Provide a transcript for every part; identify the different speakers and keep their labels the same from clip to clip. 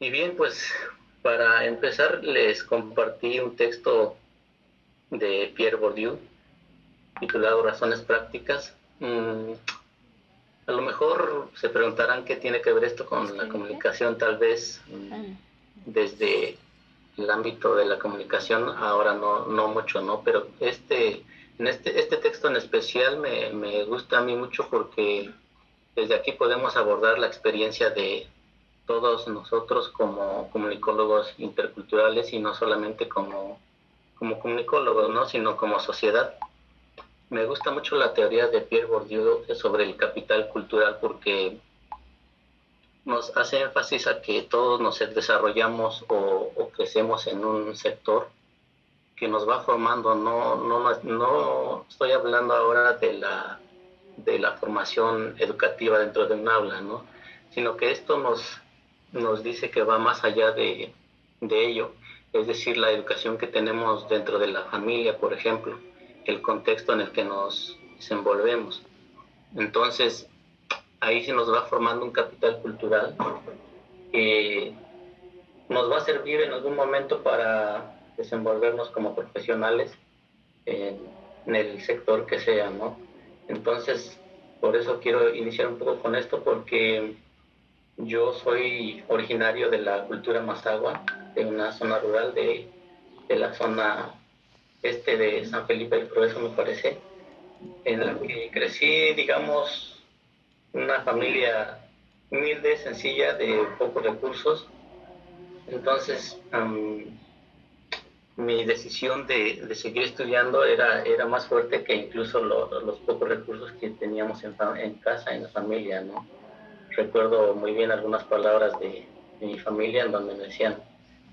Speaker 1: Y bien, pues para empezar les compartí un texto de Pierre Bourdieu titulado Razones Prácticas. A lo mejor se preguntarán qué tiene que ver esto con la comunicación, tal vez desde el ámbito de la comunicación, ahora no mucho, ¿no? Pero este texto en especial me gusta a mí mucho porque desde aquí podemos abordar la experiencia de todos nosotros como comunicólogos interculturales y no solamente como comunicólogos, ¿no? Sino como sociedad. Me gusta mucho la teoría de Pierre Bourdieu sobre el capital cultural porque nos hace énfasis a que todos nos desarrollamos o crecemos en un sector que nos va formando. No estoy hablando ahora de la formación educativa dentro de un aula, ¿no? Sino que esto nos dice que va más allá de ello, es decir, la educación que tenemos dentro de la familia, por ejemplo, el contexto en el que nos desenvolvemos. Entonces, ahí se nos va formando un capital cultural que nos va a servir en algún momento para desenvolvernos como profesionales en, en el sector que sea, ¿no? Entonces, por eso quiero iniciar un poco con esto, porque yo soy originario de la cultura mazahua, de una zona rural de la zona este de San Felipe del Progreso, me parece, en la que crecí, digamos, una familia humilde, sencilla, de pocos recursos. Entonces, mi decisión de seguir estudiando era más fuerte que incluso los pocos recursos que teníamos en casa, en la familia, ¿no? Recuerdo muy bien algunas palabras de mi familia en donde me decían: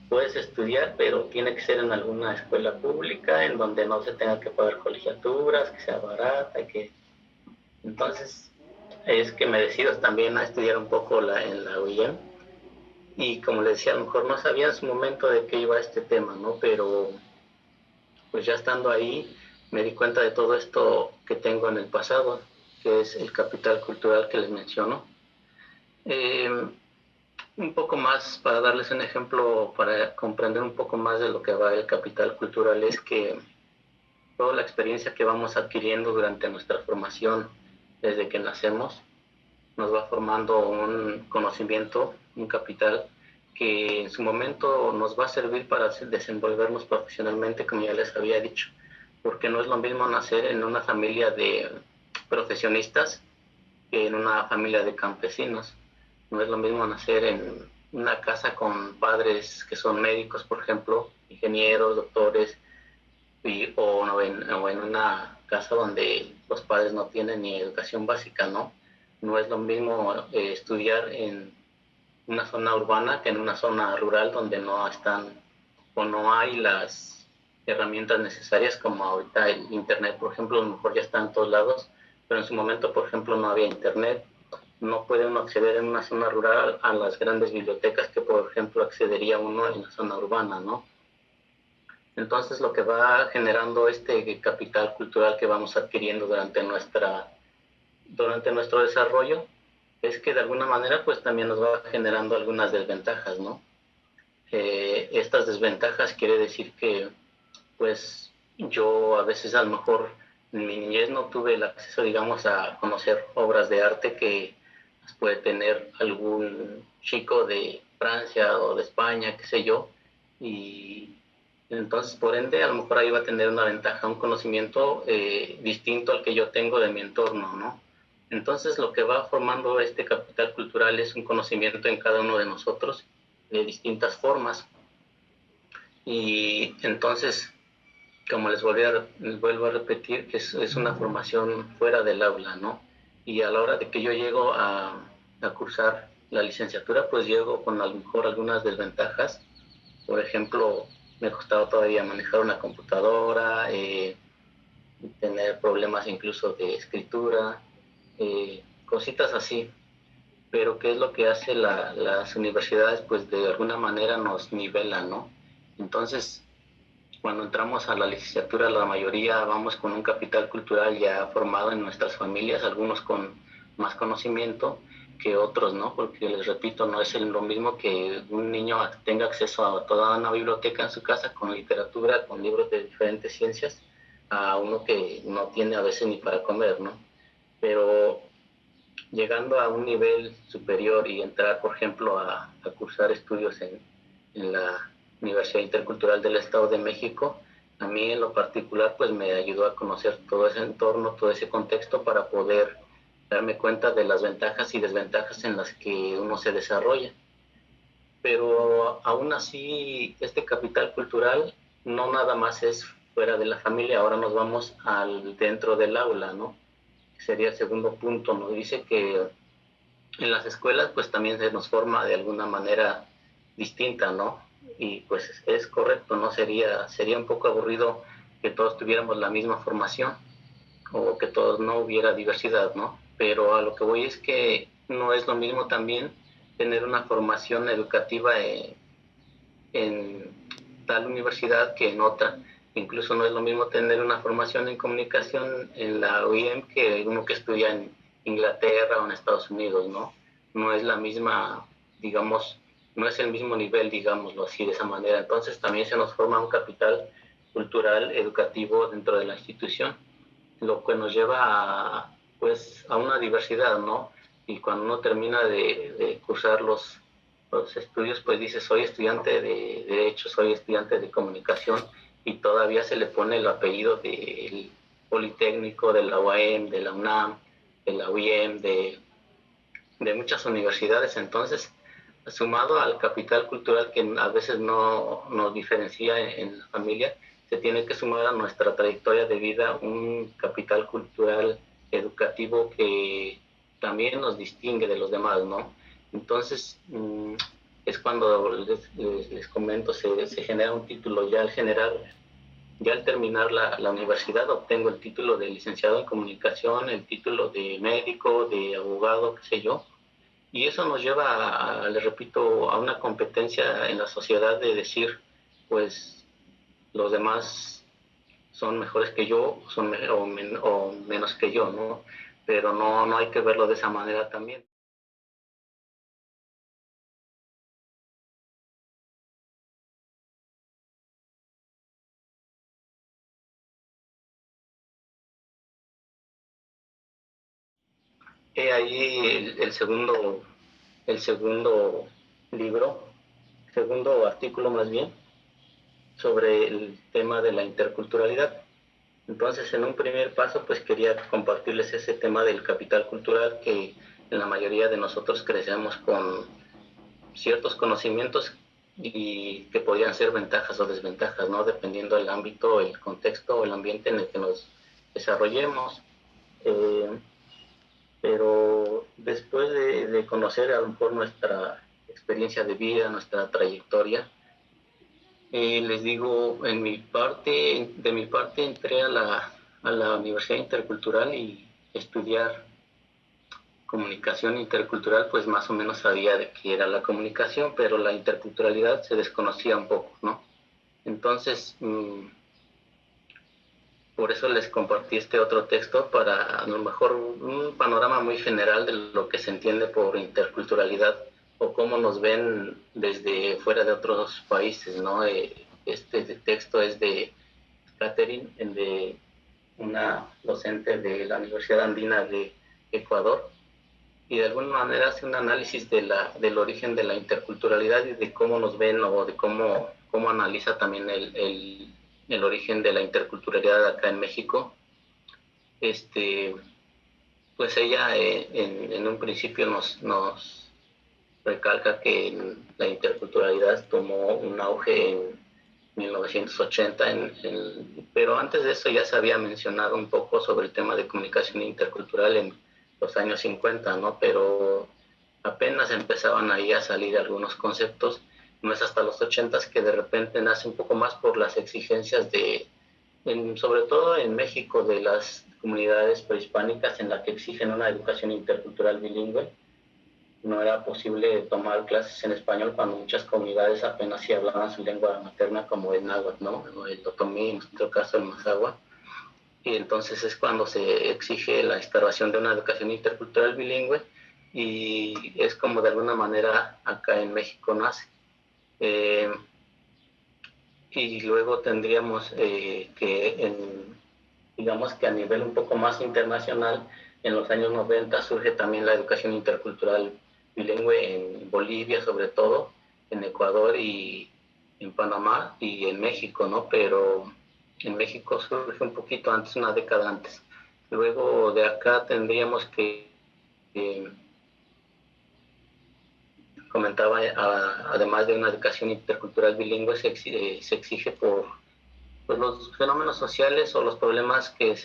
Speaker 1: puedes estudiar, pero tiene que ser en alguna escuela pública, en donde no se tenga que pagar colegiaturas, que sea barata, que... Entonces, es que me decido también a estudiar un poco en la UIM. Y como les decía, a lo mejor no sabía en su momento de qué iba este tema, ¿no? Pero pues ya estando ahí, me di cuenta de todo esto que tengo en el pasado, que es el capital cultural que les menciono. Eh, un poco más, para darles un ejemplo, para comprender un poco más de lo que va el capital cultural, es que toda la experiencia que vamos adquiriendo durante nuestra formación, desde que nacemos, nos va formando un conocimiento, un capital, que en su momento nos va a servir para desenvolvernos profesionalmente, como ya les había dicho, porque no es lo mismo nacer en una familia de profesionistas que en una familia de campesinos. No es lo mismo nacer en una casa con padres que son médicos, por ejemplo, ingenieros, doctores, o en una casa donde los padres no tienen ni educación básica, ¿no? No es lo mismo estudiar en una zona urbana que en una zona rural donde no están o no hay las herramientas necesarias, como ahorita el internet, por ejemplo. A lo mejor ya está en todos lados, pero en su momento, por ejemplo, no había internet. No puede uno acceder en una zona rural a las grandes bibliotecas que, por ejemplo, accedería uno en la zona urbana, ¿no? Entonces, lo que va generando este capital cultural que vamos adquiriendo durante nuestro desarrollo es que de alguna manera pues también nos va generando algunas desventajas, ¿no? Estas desventajas quiere decir que pues yo a veces a lo mejor en mi niñez no tuve el acceso, digamos, a conocer obras de arte que puede tener algún chico de Francia o de España, qué sé yo, y entonces por ende a lo mejor ahí va a tener una ventaja, un conocimiento distinto al que yo tengo de mi entorno, ¿no? Entonces lo que va formando este capital cultural es un conocimiento en cada uno de nosotros de distintas formas. Y entonces, como les vuelvo a repetir, que es una formación fuera del aula, ¿no? Y a la hora de que yo llego a cursar la licenciatura, pues llego con a lo mejor algunas desventajas. Por ejemplo, me costaba todavía manejar una computadora, tener problemas incluso de escritura, cositas así. Pero ¿qué es lo que hace las universidades? Pues de alguna manera nos nivelan, ¿no? Entonces, cuando entramos a la licenciatura, la mayoría vamos con un capital cultural ya formado en nuestras familias, algunos con más conocimiento, que otros, ¿no? Porque les repito, no es lo mismo que un niño tenga acceso a toda una biblioteca en su casa con literatura, con libros de diferentes ciencias, a uno que no tiene a veces ni para comer, ¿no? Pero llegando a un nivel superior y entrar, por ejemplo, a cursar estudios en la Universidad Intercultural del Estado de México, a mí en lo particular pues me ayudó a conocer todo ese entorno, todo ese contexto para poder darme cuenta de las ventajas y desventajas en las que uno se desarrolla. Pero aún así, este capital cultural no nada más es fuera de la familia, ahora nos vamos al dentro del aula, ¿no? Sería el segundo punto, nos dice que en las escuelas pues también se nos forma de alguna manera distinta, ¿no? Y pues es correcto, ¿no? Sería un poco aburrido que todos tuviéramos la misma formación o que todos no hubiera diversidad, ¿no? Pero a lo que voy es que no es lo mismo también tener una formación educativa en tal universidad que en otra. Incluso no es lo mismo tener una formación en comunicación en la OIM que uno que estudia en Inglaterra o en Estados Unidos, ¿no? No es la misma, digamos, no es el mismo nivel, digámoslo así, de esa manera. Entonces también se nos forma un capital cultural, educativo dentro de la institución, lo que nos lleva a, pues, a una diversidad, ¿no? Y cuando uno termina de cursar los estudios, pues dice, soy estudiante de Derecho, soy estudiante de Comunicación, y todavía se le pone el apellido del Politécnico, de la UAM, de la UNAM, de la UIM, de muchas universidades. Entonces, sumado al capital cultural que a veces no nos diferencia en la familia, se tiene que sumar a nuestra trayectoria de vida un capital cultural educativo que también nos distingue de los demás, ¿no? Entonces, es cuando les comento, se genera un título ya al generar, ya al terminar la universidad obtengo el título de licenciado en comunicación, el título de médico, de abogado, qué sé yo, y eso nos lleva, les repito, a una competencia en la sociedad de decir, pues los demás son mejores que yo o menos que yo, ¿no? Pero no hay que verlo de esa manera también. He ahí el segundo libro, segundo artículo más bien, sobre el tema de la interculturalidad. Entonces, en un primer paso, pues quería compartirles ese tema del capital cultural que en la mayoría de nosotros crecemos con ciertos conocimientos y que podían ser ventajas o desventajas, ¿no? Dependiendo del ámbito, el contexto o el ambiente en el que nos desarrollemos. Eh, pero después de conocer a lo mejor nuestra experiencia de vida, nuestra trayectoria, les digo, de mi parte entré a la Universidad Intercultural y estudiar comunicación intercultural, pues más o menos sabía de qué era la comunicación, pero la interculturalidad se desconocía un poco, ¿no? Entonces, por eso les compartí este otro texto para a lo mejor un panorama muy general de lo que se entiende por interculturalidad o cómo nos ven desde fuera de otros países, ¿no? Este texto es de Catherine, de una docente de la Universidad Andina de Ecuador, y de alguna manera hace un análisis del origen de la interculturalidad y de cómo nos ven o de cómo analiza también el origen de la interculturalidad acá en México. Este, pues ella en un principio nos recalca que la interculturalidad tomó un auge en 1980, pero antes de eso ya se había mencionado un poco sobre el tema de comunicación intercultural en los años 50, ¿no? Pero apenas empezaban ahí a salir algunos conceptos, no es hasta los 80 que de repente nace un poco más por las exigencias sobre todo en México, de las comunidades prehispánicas en las que exigen una educación intercultural bilingüe. No era posible tomar clases en español cuando muchas comunidades apenas sí hablaban su lengua materna, como el náhuatl, ¿no? El otomí, en nuestro caso el mazahua. Y entonces es cuando se exige la instauración de una educación intercultural bilingüe, y es como de alguna manera acá en México nace. Eh, y luego tendríamos digamos que a nivel un poco más internacional, en los años 90 surge también la educación intercultural bilingüe en Bolivia, sobre todo, en Ecuador y en Panamá y en México, ¿no? Pero en México surge un poquito antes, una década antes. Luego de acá tendríamos que eh, comentaba, además de una educación intercultural bilingüe, se exige por pues, los fenómenos sociales o los problemas que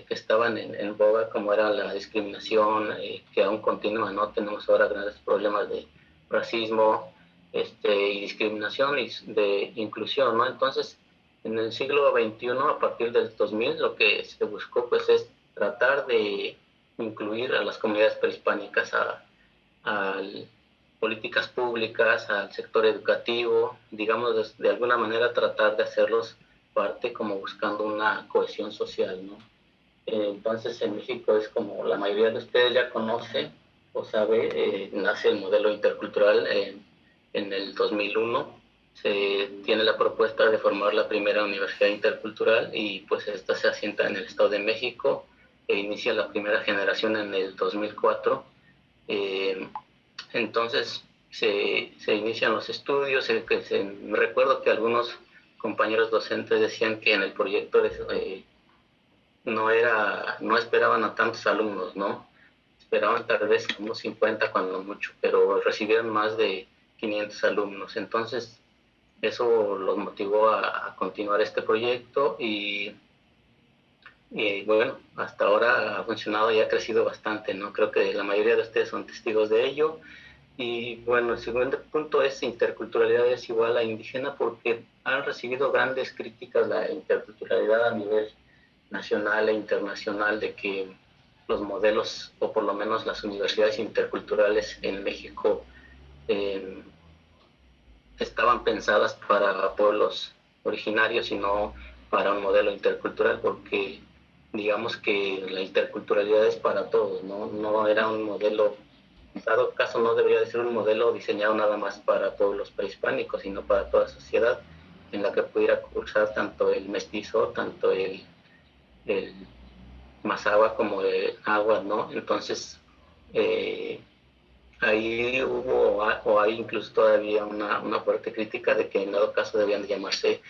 Speaker 1: estaban en boga, como era la discriminación, que aún continúa, ¿no? Tenemos ahora grandes problemas de racismo y discriminación y de inclusión, ¿no? Entonces, en el siglo XXI, a partir del 2000, lo que se buscó, pues, es tratar de incluir a las comunidades prehispánicas a políticas públicas, al sector educativo, digamos, de alguna manera tratar de hacerlos parte como buscando una cohesión social, ¿no? Entonces en México es como la mayoría de ustedes ya conoce o sabe, nace el modelo intercultural en el 2001, se tiene la propuesta de formar la primera universidad intercultural y pues esta se asienta en el Estado de México e inicia la primera generación en el 2004. Eh, entonces se inician los estudios, recuerdo que algunos compañeros docentes decían que en el proyecto no esperaban a tantos alumnos, ¿no? Esperaban tal vez como 50 cuando mucho, pero recibieron más de 500 alumnos. Entonces eso los motivó a continuar este proyecto y bueno, hasta ahora ha funcionado y ha crecido bastante, ¿no? Creo que la mayoría de ustedes son testigos de ello. Y bueno, el segundo punto es interculturalidad es igual a indígena porque han recibido grandes críticas la interculturalidad a nivel nacional e internacional de que los modelos o por lo menos las universidades interculturales en México eh, estaban pensadas para pueblos originarios y no para un modelo intercultural porque digamos que la interculturalidad es para todos, ¿no? No era un modelo, en dado caso no debería de ser un modelo diseñado nada más para pueblos prehispánicos, sino para toda sociedad en la que pudiera cursar tanto el mestizo, tanto el mazahua como el agua, ¿no? Entonces, eh, ahí hubo, o hay incluso todavía una fuerte crítica de que en dado caso debían de llamarse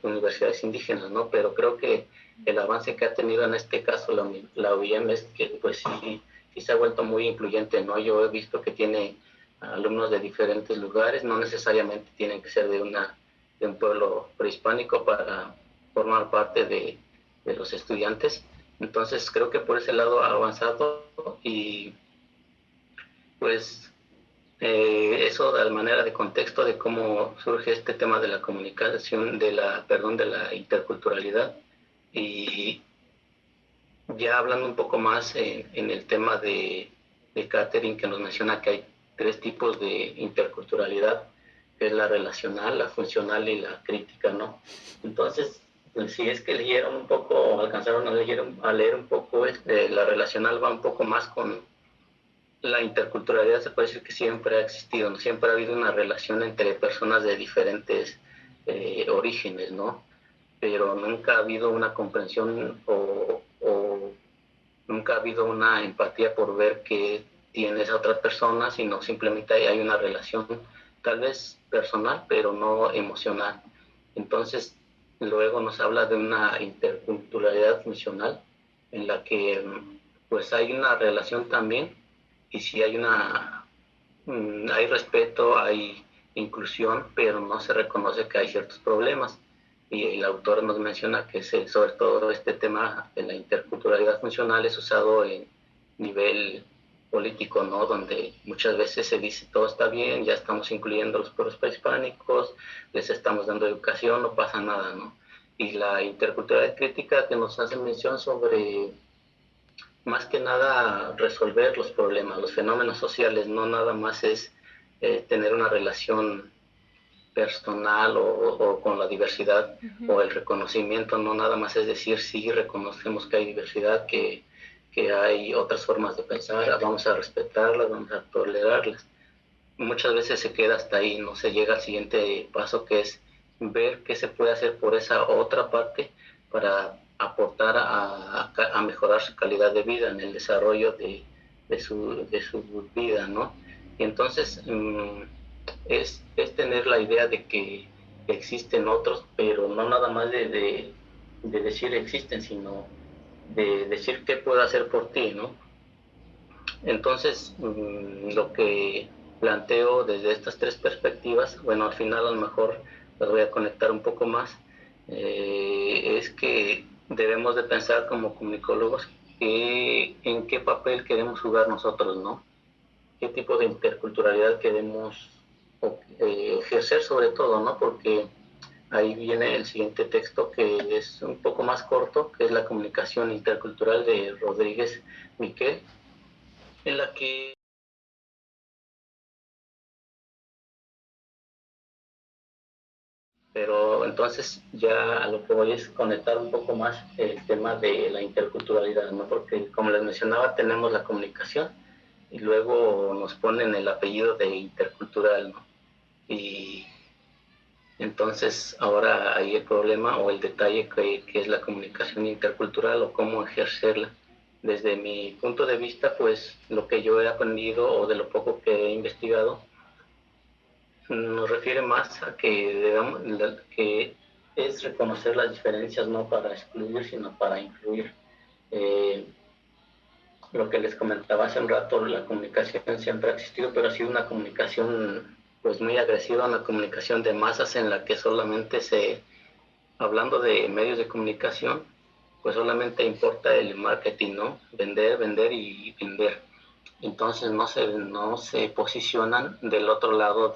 Speaker 1: universidades indígenas, ¿no? Pero creo que el avance que ha tenido en este caso la UIM es que pues sí se ha vuelto muy incluyente, ¿no? Yo he visto que tiene alumnos de diferentes lugares, no necesariamente tienen que ser de un pueblo prehispánico para formar parte de los estudiantes. Entonces creo que por ese lado ha avanzado y pues eso de manera de contexto de cómo surge este tema de la comunicación, de la interculturalidad. Y ya hablando un poco más en el tema de Catherine, que nos menciona que hay tres tipos de interculturalidad, que es la relacional, la funcional y la crítica, ¿no? Entonces, pues, si es que leyeron un poco, alcanzaron a leer un poco, la relacional va un poco más con la interculturalidad, se puede decir que siempre ha existido, ¿no? Siempre ha habido una relación entre personas de diferentes orígenes, ¿no? Pero nunca ha habido una comprensión o nunca ha habido una empatía por ver que tienes a otra persona, sino simplemente hay una relación tal vez personal, pero no emocional. Entonces, luego nos habla de una interculturalidad funcional en la que pues hay una relación también y si hay hay respeto, hay inclusión, pero no se reconoce que hay ciertos problemas. Y el autor nos menciona que sobre todo este tema de la interculturalidad funcional es usado en nivel político, ¿no? Donde muchas veces se dice todo está bien, ya estamos incluyendo a los pueblos prehispánicos, les estamos dando educación, no pasa nada, ¿no? Y la interculturalidad crítica que nos hace mención sobre más que nada resolver los problemas, los fenómenos sociales, no nada más es tener una relación personal o con la diversidad o el reconocimiento, no nada más es decir sí reconocemos que hay diversidad, que que hay otras formas de pensar, vamos a respetarlas, vamos a tolerarlas. Muchas veces se queda hasta ahí, no se llega al siguiente paso, que es ver qué se puede hacer por esa otra parte para aportar a mejorar su calidad de vida en el desarrollo de su vida, ¿no? Y entonces es tener la idea de que existen otros, pero no nada más de decir existen, sino de decir qué puedo hacer por ti, ¿no? Entonces, lo que planteo desde estas tres perspectivas, bueno, al final a lo mejor las voy a conectar un poco más, es que debemos de pensar como comunicólogos en qué papel queremos jugar nosotros, ¿no? Qué tipo de interculturalidad queremos ejercer sobre todo, ¿no? Porque ahí viene el siguiente texto que es un poco más corto, que es la comunicación intercultural de Rodríguez Miquel, en la que pero entonces ya a lo que voy es conectar un poco más el tema de la interculturalidad, ¿no? Porque como les mencionaba, tenemos la comunicación y luego nos ponen el apellido de intercultural, ¿no? Y entonces ahora hay el problema o el detalle que es la comunicación intercultural o cómo ejercerla. Desde mi punto de vista, pues lo que yo he aprendido o de lo poco que he investigado, nos refiere más a que debemos, que es reconocer las diferencias no para excluir, sino para incluir. Eh, lo que les comentaba hace un rato, la comunicación siempre ha existido, pero ha sido una comunicación pues muy agresiva, una comunicación de masas en la que solamente hablando de medios de comunicación, pues solamente importa el marketing, ¿no? Vender, vender y vender. Entonces no se posicionan del otro lado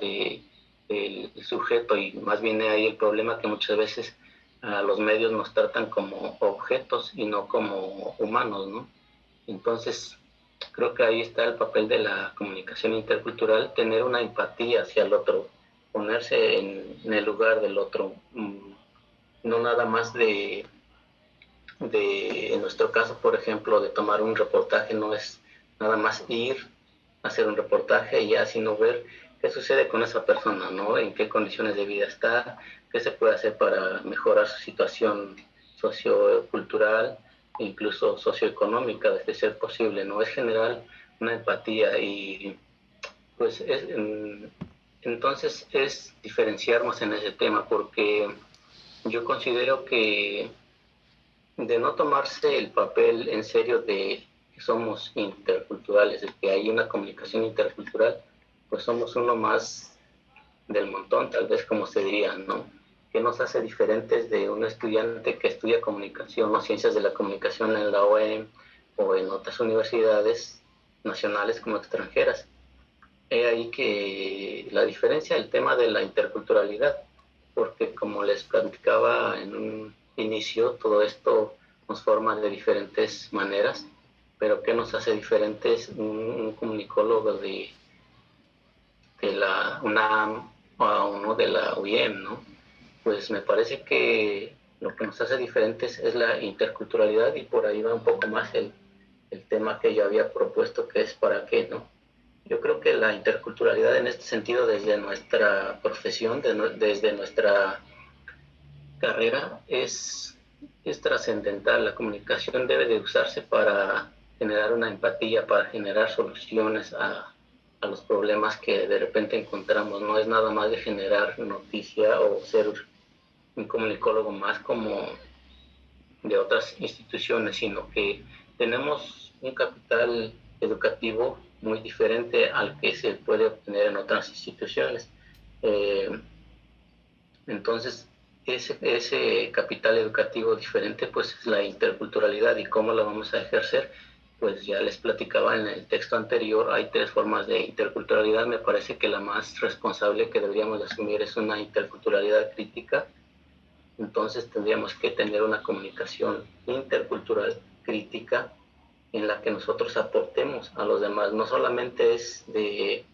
Speaker 1: del sujeto y más bien ahí el problema que muchas veces a los medios nos tratan como objetos y no como humanos, ¿no? Entonces creo que ahí está el papel de la comunicación intercultural, tener una empatía hacia el otro, ponerse en el lugar del otro, no nada más en nuestro caso, por ejemplo, de tomar un reportaje, no es nada más ir a hacer un reportaje y ya, sino ver qué sucede con esa persona, ¿no? En qué condiciones de vida está, qué se puede hacer para mejorar su situación sociocultural, incluso socioeconómica, de ser posible, ¿no? Es generar una empatía y pues entonces es diferenciarnos en ese tema porque yo considero que de no tomarse el papel en serio de que somos interculturales, de que hay una comunicación intercultural, pues somos uno más del montón, tal vez como se diría, ¿no? ¿Qué nos hace diferentes de un estudiante que estudia comunicación o ciencias de la comunicación en la OEM o en otras universidades nacionales como extranjeras? He ahí que la diferencia, el tema de la interculturalidad, porque como les platicaba en un inicio, todo esto nos forma de diferentes maneras, pero ¿qué nos hace diferentes un comunicólogo de la UNAM o a uno de la UIM, ¿no? Pues me parece que lo que nos hace diferentes es la interculturalidad y por ahí va un poco más el tema que yo había propuesto, que es para qué, ¿no? Yo creo que la interculturalidad en este sentido, desde nuestra profesión, desde nuestra carrera, es trascendental. La comunicación debe de usarse para generar una empatía, para generar soluciones a los problemas que de repente encontramos. No es nada más de generar noticia o ser un comunicólogo más como de otras instituciones, sino que tenemos un capital educativo muy diferente al que se puede obtener en otras instituciones. Eh, entonces, ese capital educativo diferente, pues es la interculturalidad y cómo la vamos a ejercer. Pues ya les platicaba en el texto anterior, hay tres formas de interculturalidad. Me parece que la más responsable que deberíamos asumir es una interculturalidad crítica. Entonces tendríamos que tener una comunicación intercultural crítica en la que nosotros aportemos a los demás. No solamente es de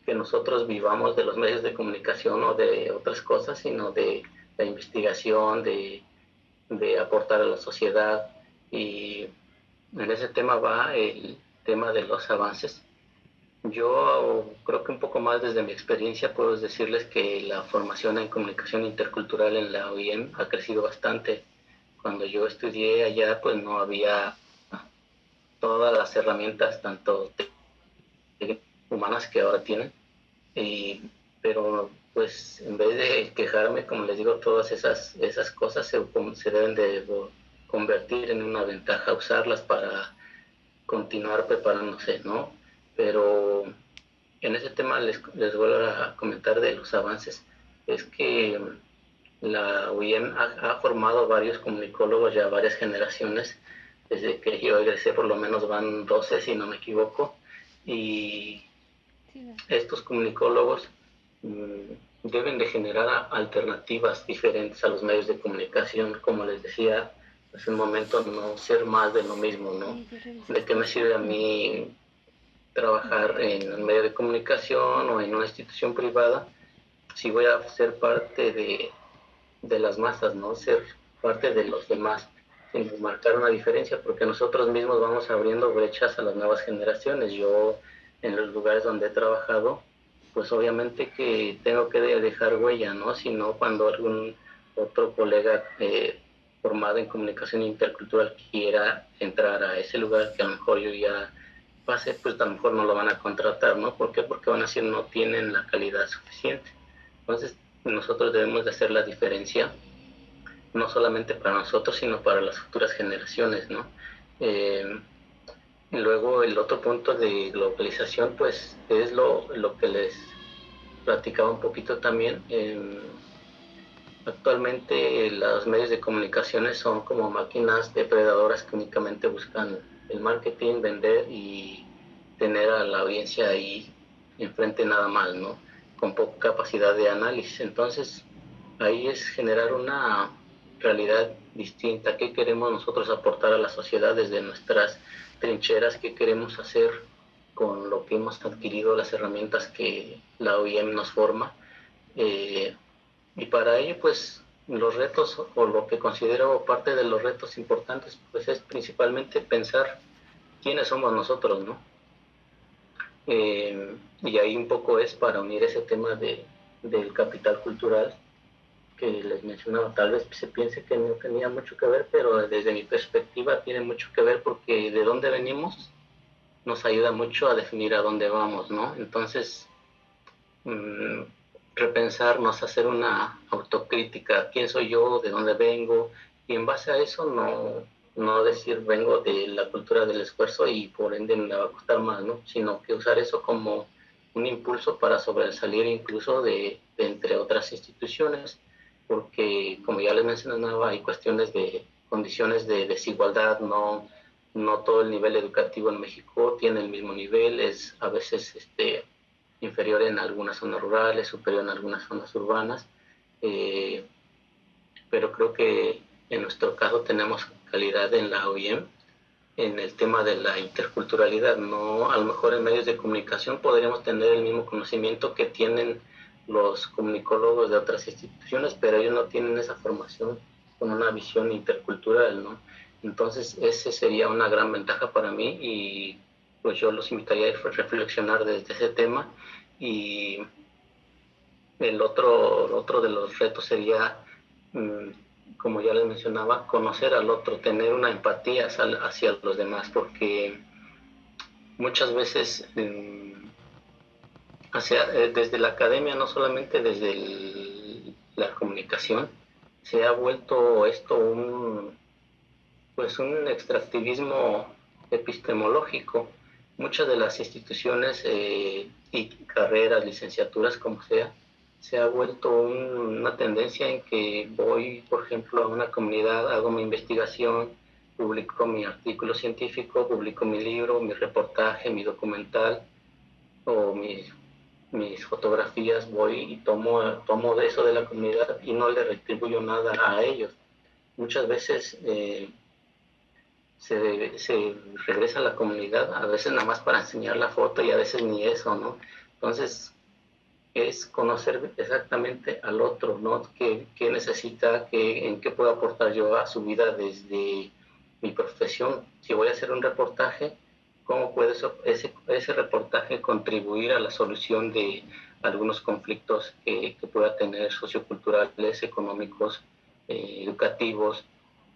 Speaker 1: que nosotros vivamos de los medios de comunicación o de otras cosas, sino de la investigación, de aportar a la sociedad y en ese tema va el tema de los avances. Yo creo que un poco más desde mi experiencia puedo decirles que la formación en comunicación intercultural en la OIM ha crecido bastante. Cuando yo estudié allá, pues no había todas las herramientas, tanto humanas que ahora tienen, pero pues en vez de quejarme, como les digo, todas esas cosas se deben de convertir en una ventaja, usarlas para continuar preparándose, ¿no? Pero en ese tema les vuelvo a comentar de los avances, es que la UIM ha formado varios comunicólogos ya varias generaciones, desde que yo egresé por lo menos van 12 si no me equivoco, y estos comunicólogos deben de generar alternativas diferentes a los medios de comunicación, como les decía hace un momento, no ser más de lo mismo, ¿no? ¿De qué me sirve a mí trabajar en un medio de comunicación o en una institución privada si voy a ser parte de las masas, ¿no? Ser parte de los demás, sin marcar una diferencia, porque nosotros mismos vamos abriendo brechas a las nuevas generaciones. Yo, en los lugares donde he trabajado, pues obviamente que tengo que dejar huella, ¿no? Si no, cuando algún otro colega formado en comunicación intercultural quiera entrar a ese lugar que a lo mejor yo ya pasé, pues a lo mejor no lo van a contratar, ¿no? ¿Por qué? Porque van a decir no tienen la calidad suficiente. Entonces, nosotros debemos de hacer la diferencia, no solamente para nosotros, sino para las futuras generaciones, ¿no? Eh, Luego, el otro punto de globalización, pues, es lo que les platicaba un poquito también. Actualmente, los medios de comunicaciones son como máquinas depredadoras que únicamente buscan el marketing, vender y tener a la audiencia ahí enfrente nada más, ¿no? Con poca capacidad de análisis. Entonces, ahí es generar una realidad distinta. ¿Qué queremos nosotros aportar a la sociedad desde nuestras trincheras? ¿Qué queremos hacer con lo que hemos adquirido, las herramientas que la OIM nos forma? Eh, y para ello, pues, los retos, o lo que considero parte de los retos importantes, pues es principalmente pensar quiénes somos nosotros, ¿no? Y ahí un poco es para unir ese tema del capital cultural que les mencionaba. Tal vez se piense que no tenía mucho que ver, pero desde mi perspectiva tiene mucho que ver, porque de dónde venimos nos ayuda mucho a definir a dónde vamos, ¿no? Entonces, mmm, repensarnos, hacer una autocrítica, quién soy yo, de dónde vengo, y en base a eso no decir vengo de la cultura del esfuerzo y por ende me va a costar más, ¿no? Sino que usar eso como un impulso para sobresalir incluso de entre otras instituciones, porque como ya les mencionaba, hay cuestiones de condiciones de desigualdad, no todo el nivel educativo en México tiene el mismo nivel, es a veces inferior en algunas zonas rurales, superior en algunas zonas urbanas, eh, pero creo que en nuestro caso tenemos calidad en la OIM en el tema de la interculturalidad. No, a lo mejor en medios de comunicación podríamos tener el mismo conocimiento que tienen los comunicólogos de otras instituciones, pero ellos no tienen esa formación con una visión intercultural, ¿no? Entonces, ese sería una gran ventaja para mí, y pues yo los invitaría a reflexionar desde ese tema. Y otro de los retos sería, como ya les mencionaba, conocer al otro, tener una empatía hacia los demás, porque muchas veces desde la academia, no solamente desde la comunicación, se ha vuelto esto un extractivismo epistemológico. Muchas de las instituciones y carreras, licenciaturas, como sea, se ha vuelto una tendencia en que voy, por ejemplo, a una comunidad, hago mi investigación, publico mi artículo científico, publico mi libro, mi reportaje, mi documental o mis fotografías, voy y tomo de eso de la comunidad y no le retribuyo nada a ellos. Muchas veces se regresa a la comunidad, a veces nada más para enseñar la foto y a veces ni eso, ¿no? Entonces, es conocer exactamente al otro, ¿no? ¿Qué necesita, en qué puedo aportar yo a su vida desde mi profesión. Si voy a hacer un reportaje, ¿cómo puede ese reportaje contribuir a la solución de algunos conflictos que pueda tener socioculturales, económicos, educativos?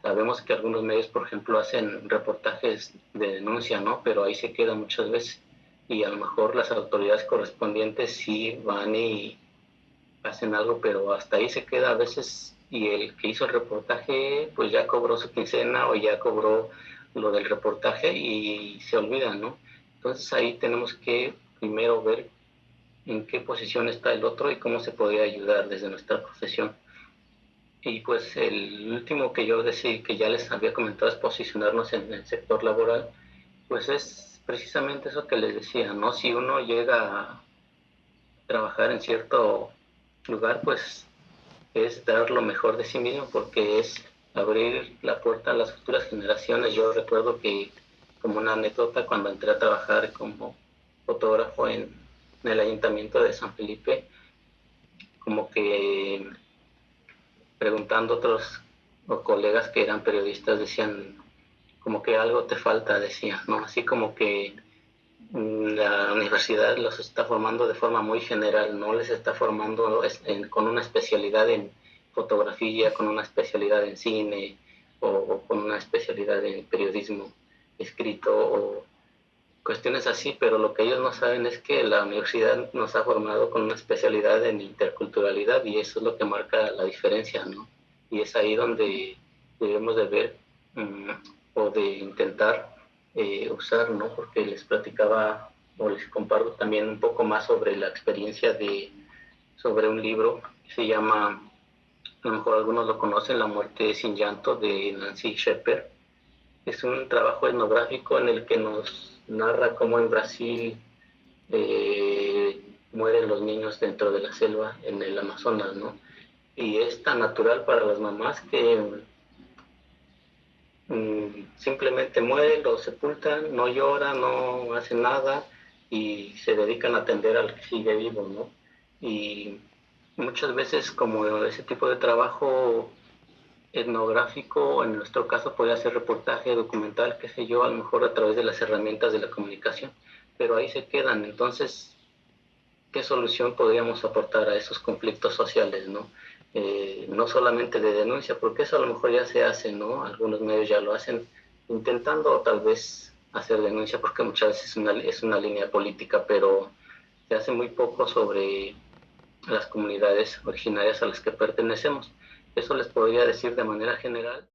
Speaker 1: Sabemos que algunos medios, por ejemplo, hacen reportajes de denuncia, ¿no? Pero ahí se queda muchas veces. Y a lo mejor las autoridades correspondientes sí van y hacen algo, pero hasta ahí se queda a veces, y el que hizo el reportaje pues ya cobró su quincena o ya cobró lo del reportaje y se olvida, ¿no? Entonces ahí tenemos que primero ver en qué posición está el otro y cómo se podría ayudar desde nuestra profesión. Y pues el último que yo decía, que ya les había comentado, es posicionarnos en el sector laboral, pues es precisamente eso que les decía, ¿no? Si uno llega a trabajar en cierto lugar, pues es dar lo mejor de sí mismo, porque es abrir la puerta a las futuras generaciones. Yo recuerdo que, como una anécdota, cuando entré a trabajar como fotógrafo en el ayuntamiento de San Felipe, como que preguntando a otros o colegas que eran periodistas, decían como que algo te falta, decía, ¿no? Así como que la universidad los está formando de forma muy general, no les está formando con una especialidad en fotografía, con una especialidad en cine o con una especialidad en periodismo escrito o cuestiones así, pero lo que ellos no saben es que la universidad nos ha formado con una especialidad en interculturalidad y eso es lo que marca la diferencia, ¿no? Y es ahí donde debemos de ver o de intentar usar, ¿no? Porque les platicaba o les comparto también un poco más sobre la experiencia sobre un libro que se llama, a lo mejor algunos lo conocen, La muerte sin llanto, de Nancy Shepard. Es un trabajo etnográfico en el que nos narra cómo en Brasil mueren los niños dentro de la selva en el Amazonas, ¿no? Y es tan natural para las mamás que simplemente mueren, lo sepultan, no lloran, no hacen nada y se dedican a atender al que sigue vivo, ¿no? Y muchas veces como ese tipo de trabajo etnográfico, en nuestro caso podría ser reportaje, documental, qué sé yo, a lo mejor a través de las herramientas de la comunicación, pero ahí se quedan. Entonces, ¿qué solución podríamos aportar a esos conflictos sociales, no? No solamente de denuncia, porque eso a lo mejor ya se hace, ¿no? Algunos medios ya lo hacen, intentando tal vez hacer denuncia, porque muchas veces es una línea política, pero se hace muy poco sobre las comunidades originarias a las que pertenecemos. Eso les podría decir de manera general.